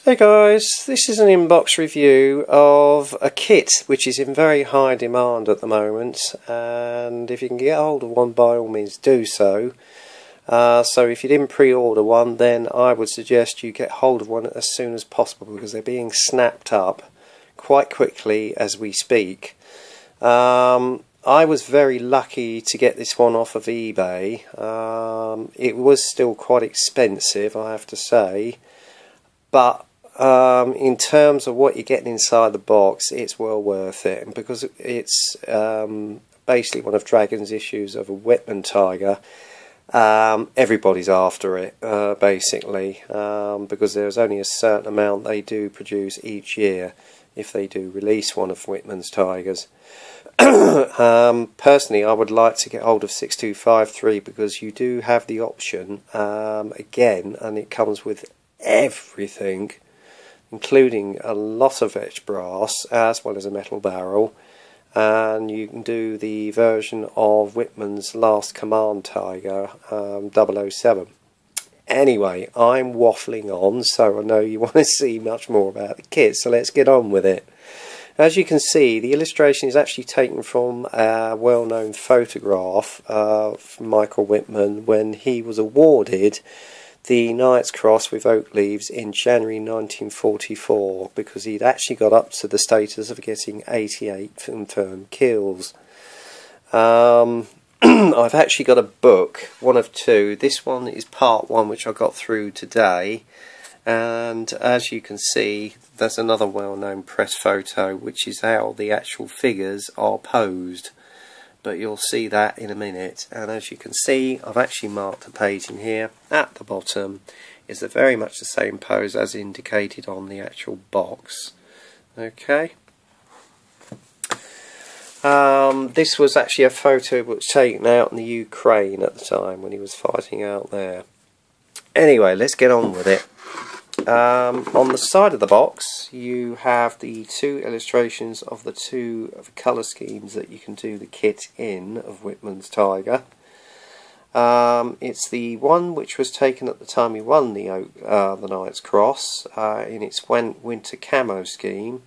Hey guys, this is an inbox review of a kit which is in very high demand at the moment, and if you can get hold of one, by all means do so. So if you didn't pre-order one, then I would suggest you get hold of one as soon as possible, because they're being snapped up quite quickly as we speak. I was very lucky to get this one off of eBay. It was still quite expensive, I have to say, but in terms of what you're getting inside the box, it's well worth it. And because it's basically one of Dragon's issues of a Whitman tiger, everybody's after it, basically, because there's only a certain amount they do produce each year if they do release one of Whitman's tigers. Personally, I would like to get hold of 6253 because you do have the option, again, and it comes with everything, including a lot of etched brass as well as a metal barrel, and you can do the version of Whitman's Last Command Tiger 007. Anyway, I'm waffling on, so I know you want to see much more about the kit, so let's get on with it. As you can see, the illustration is actually taken from a well-known photograph of Michael Whitman when he was awarded the Knight's Cross with oak leaves in January 1944, because he'd actually got up to the status of getting 88 confirmed kills. I've actually got a book, one of two. This one is part one, which I got through today, and as you can see, there's another well-known press photo, which is how the actual figures are posed, but you'll see that in a minute. And as you can see, I've actually marked a page in here. At the bottom is very much the same pose as indicated on the actual box. Okay. This was actually a photo that was taken out in the Ukraine at the time when he was fighting out there. Anyway, let's get on with it. On the side of the box you have the two illustrations of the two colour schemes that you can do the kit in of Whitman's tiger. It's the one which was taken at the time he won the Knight's Cross in its winter camo scheme,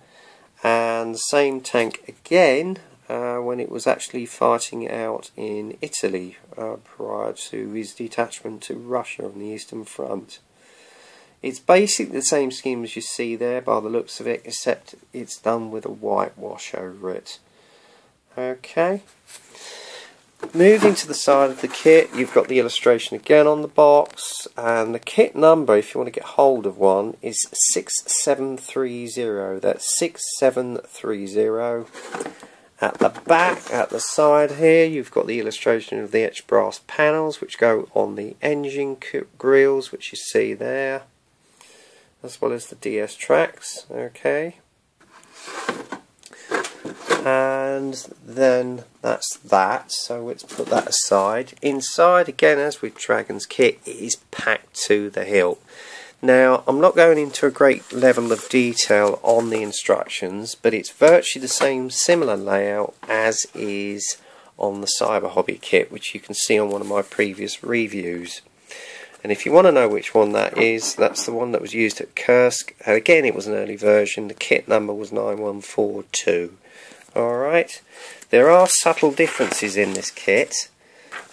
and the same tank again when it was actually fighting out in Italy prior to his detachment to Russia on the Eastern Front. It's basically the same scheme as you see there by the looks of it, except it's done with a whitewash over it. Okay. Moving to the side of the kit, you've got the illustration again on the box, and the kit number, if you want to get hold of one, is 6730. That's 6730. At the back, at the side here, you've got the illustration of the etched brass panels which go on the engine grills, which you see there, as well as the DS tracks. Okay, and then that's that, so let's put that aside. Inside, again, as with Dragon's kit, it is packed to the hilt. Now, I'm not going into a great level of detail on the instructions, but it's virtually the same similar layout as is on the Cyber Hobby kit, which you can see on one of my previous reviews. And if you want to know which one that is, that's the one that was used at Kursk. And again, it was an early version. The kit number was 9142. Alright, there are subtle differences in this kit.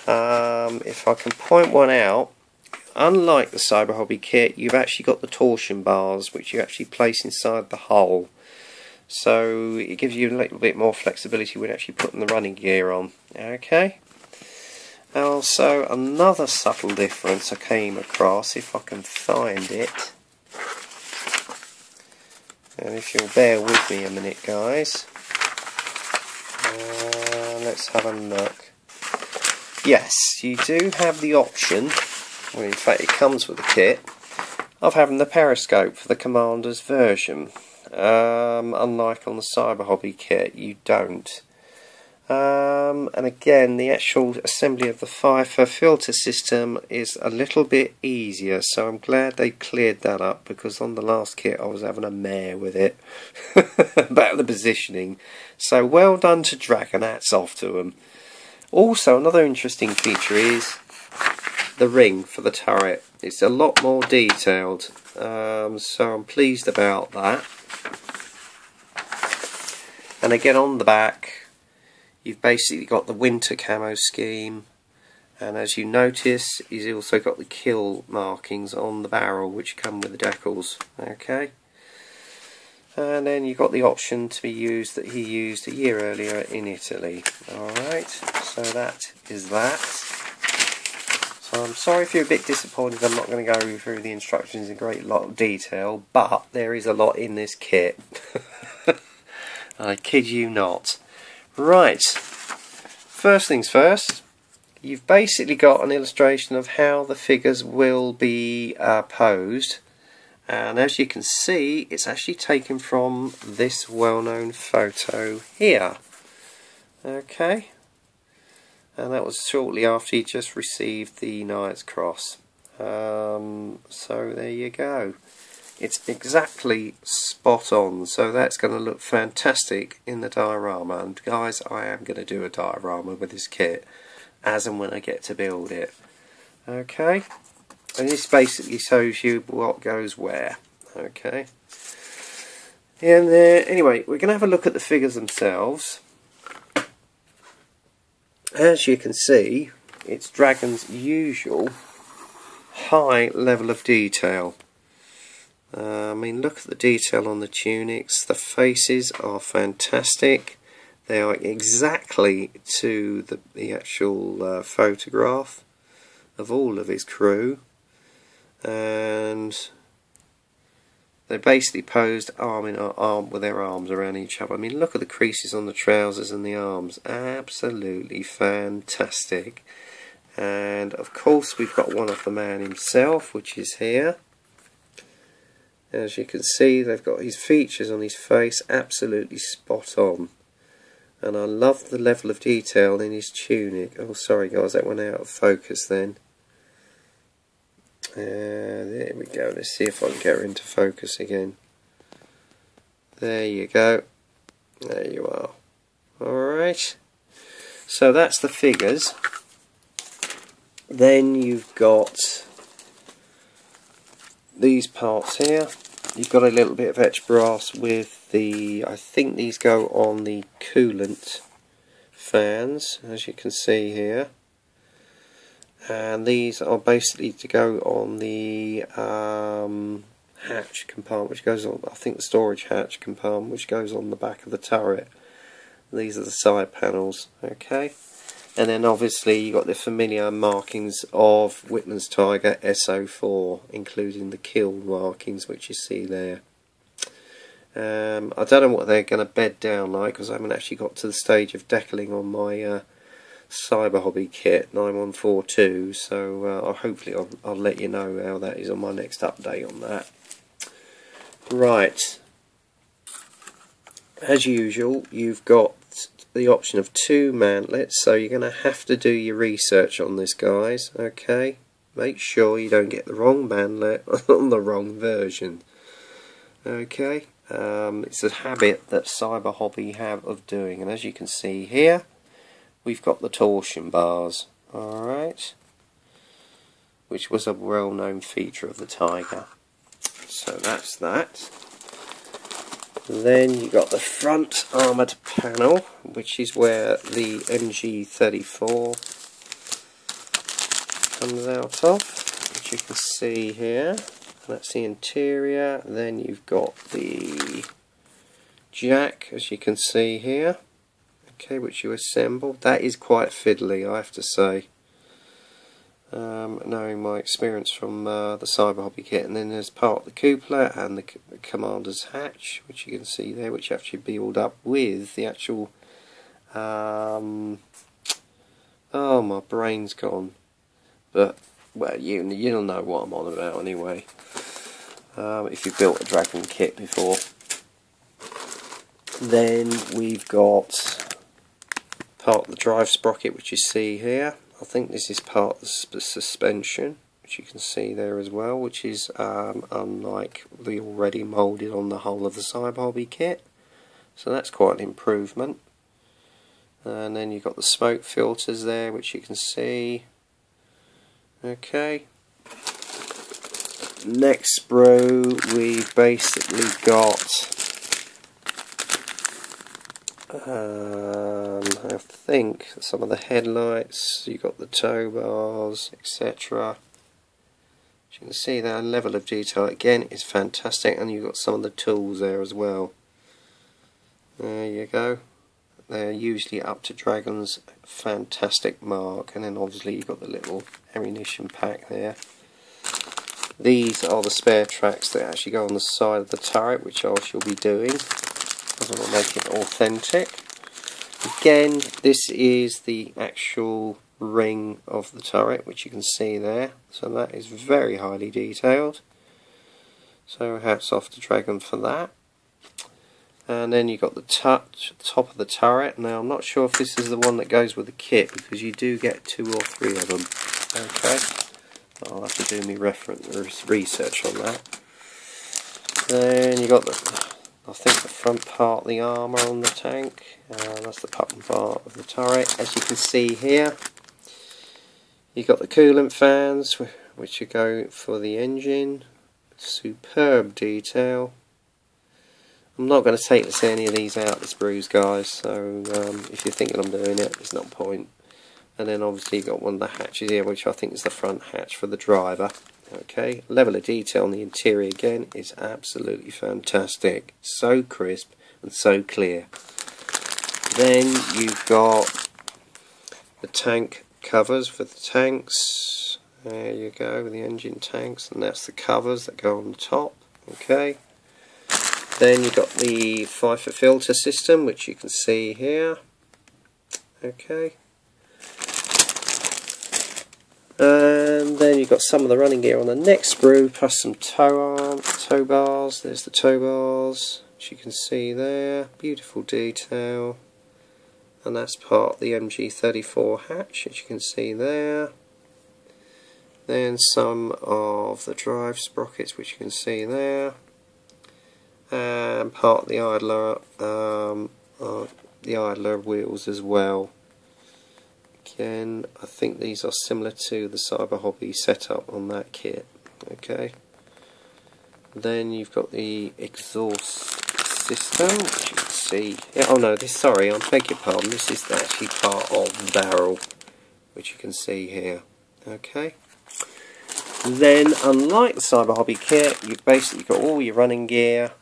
If I can point one out, unlike the Cyber Hobby kit, you've actually got the torsion bars, which you actually place inside the hull. So it gives you a little bit more flexibility when actually putting the running gear on. Okay. Also, another subtle difference I came across, if I can find it, and if you'll bear with me a minute, guys, let's have a look. Yes, you do have the option, well, in fact it comes with the kit, of having the Periscope for the Commander's version. Unlike on the Cyber Hobby kit, you don't. And again, the actual assembly of the Pfeiffer filter system is a little bit easier, so I'm glad they cleared that up, because on the last kit I was having a mare with it about the positioning. So well done to Dragon, hats off to them. Also, another interesting feature is the ring for the turret. It's a lot more detailed, so I'm pleased about that. And again, on the back you've basically got the winter camo scheme, and as you notice he's also got the kill markings on the barrel which come with the decals. Okay, and then you've got the option to be used that he used a year earlier in Italy. Alright, so that is that. So I'm sorry if you're a bit disappointed I'm not going to go through the instructions in a great lot of detail, but there is a lot in this kit. I kid you not. Right, first things first, you've basically got an illustration of how the figures will be posed, and as you can see it's actually taken from this well-known photo here. Okay, and that was shortly after he just received the Knight's Cross. So there you go. It's exactly spot on, so that's going to look fantastic in the diorama. And guys, I am going to do a diorama with this kit as and when I get to build it. Okay, and this basically shows you what goes where. Okay, and anyway, we're going to have a look at the figures themselves. As you can see, it's Dragon's usual high level of detail. I mean, look at the detail on the tunics. The faces are fantastic. They are exactly to the actual photograph of all of his crew, and they basically posed arm in arm with their arms around each other. I mean, look at the creases on the trousers and the arms. Absolutely fantastic. And of course we've got one of the man himself, which is here. As you can see, they've got his features on his face absolutely spot on. And I love the level of detail in his tunic. Oh, sorry guys, that went out of focus then. There we go. Let's see if I can get her into focus again. There you go. There you are. Alright. So that's the figures. Then you've got these parts here. You've got a little bit of etched brass with the, I think these go on the coolant fans, as you can see here, and these are basically to go on the hatch compartment, which goes on, I think the storage hatch compartment, which goes on the back of the turret. These are the side panels. Okay. And then obviously you got the familiar markings of Wittman's Tiger SO4, including the kill markings which you see there. I don't know what they're going to bed down like, because I haven't actually got to the stage of decaling on my Cyber Hobby kit 9142, so hopefully I'll let you know how that is on my next update on that. Right, as usual you've got the option of 2 mantlets, so you're going to have to do your research on this, guys. Okay, make sure you don't get the wrong mantlet on the wrong version. Okay, it's a habit that Cyber Hobby have of doing, and as you can see here we've got the Torsion Bars, alright, which was a well-known feature of the Tiger. So that's that. Then you got the front armoured panel, which is where the MG34 comes out of, which you can see here. That's the interior. Then you've got the jack, as you can see here, okay, which you assemble. That is quite fiddly, I have to say, knowing my experience from the Cyber Hobby kit. And then there's part of the cupola and the commander's hatch, which you can see there, which actually build up with the actual oh, my brain's gone, but well, you'll know what I'm on about anyway, if you've built a Dragon kit before. Then we've got part of the drive sprocket, which you see here. I think this is part of the suspension, which you can see there as well, which is unlike the already moulded on the whole of the Cyber Hobby kit. So that's quite an improvement. And then you've got the smoke filters there, which you can see. Okay. Next sprue, we've basically got I think some of the headlights, you've got the tow bars, etc. As you can see, that level of detail again is fantastic, and you've got some of the tools there as well. There you go. They're usually up to Dragon's fantastic mark, and then obviously you've got the little ammunition pack there. These are the spare tracks that actually go on the side of the turret, which I shall be doing, because I want to make it authentic. Again, this is the actual ring of the turret, which you can see there, so that is very highly detailed, so hats off to Dragon for that. And then you've got the top of the turret. Now I'm not sure if this is the one that goes with the kit, because you do get 2 or 3 of them. Okay, I'll have to do my research on that. Then you got I think the front part of the armour on the tank, that's the bottom part of the turret. As you can see here, you've got the coolant fans, which go for the engine. Superb detail. I'm not going to take any of these out, the sprues, guys, so if you're thinking I'm doing it, there's no point. And then obviously you've got one of the hatches here, which I think is the front hatch for the driver. Okay, level of detail on the interior again is absolutely fantastic. So crisp and so clear. Then you've got the tank covers for the tanks. There you go, with the engine tanks, and that's the covers that go on the top. Okay. Then you've got the FIFO filter system, which you can see here. Okay. And then you've got some of the running gear on the next sprue, plus some tow bars. There's the tow bars, which you can see there. Beautiful detail. And that's part of the MG34 hatch, which you can see there. Then some of the drive sprockets, which you can see there. And part of the idler wheels as well. Again, I think these are similar to the Cyber Hobby setup on that kit. Okay. Then you've got the exhaust system, which you can see. Yeah, oh no, sorry, I beg your pardon. This is actually part of the barrel, which you can see here. Okay. Then, unlike the Cyber Hobby kit, you've basically got all your running gear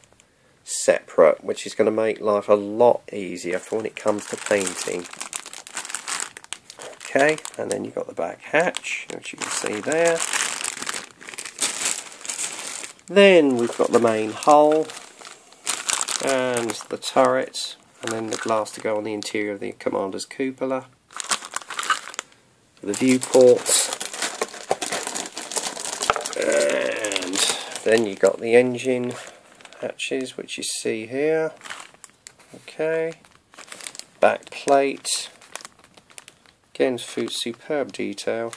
separate, which is going to make life a lot easier for when it comes to painting. Okay, and then you've got the back hatch, which you can see there. Then we've got the main hull and the turret, and then the glass to go on the interior of the commander's cupola. The viewports, and then you've got the engine hatches, which you see here. Okay, back plate, again superb detail,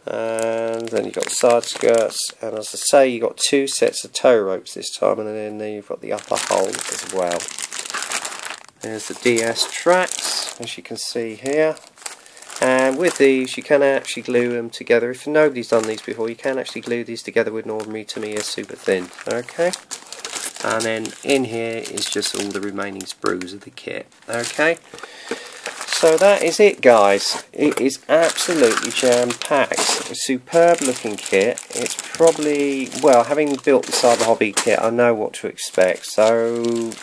and then you've got the side skirts, and as I say, you've got 2 sets of tow ropes this time, and then you've got the upper hull as well. There's the DS tracks, as you can see here, and with these you can actually glue them together. If nobody's done these before, you can actually glue these together with an ordinary Tamiya super thin. Okay, and then in here is just all the remaining sprues of the kit. Okay, so that is it, guys. It is absolutely jam-packed. A superb looking kit. It's probably, well, having built the Cyber Hobby kit, I know what to expect. So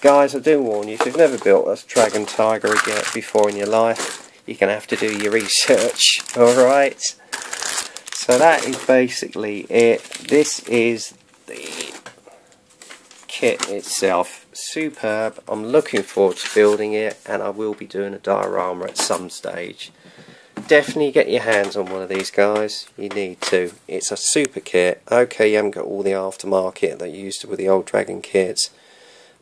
guys, I do warn you, if you've never built a Dragon Tiger again before in your life, you're going to have to do your research. Alright, so that is basically it. This is the kit itself. Superb. I'm looking forward to building it, and I will be doing a diorama at some stage. Definitely get your hands on one of these, guys. You need to. It's a super kit. Okay, you haven't got all the aftermarket that you used to with the old Dragon kits,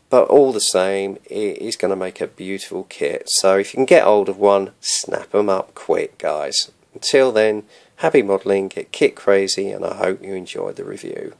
but all the same, it is going to make a beautiful kit. So if you can get hold of one, snap them up quick, guys. Until then, happy modelling, get kit crazy, and I hope you enjoyed the review.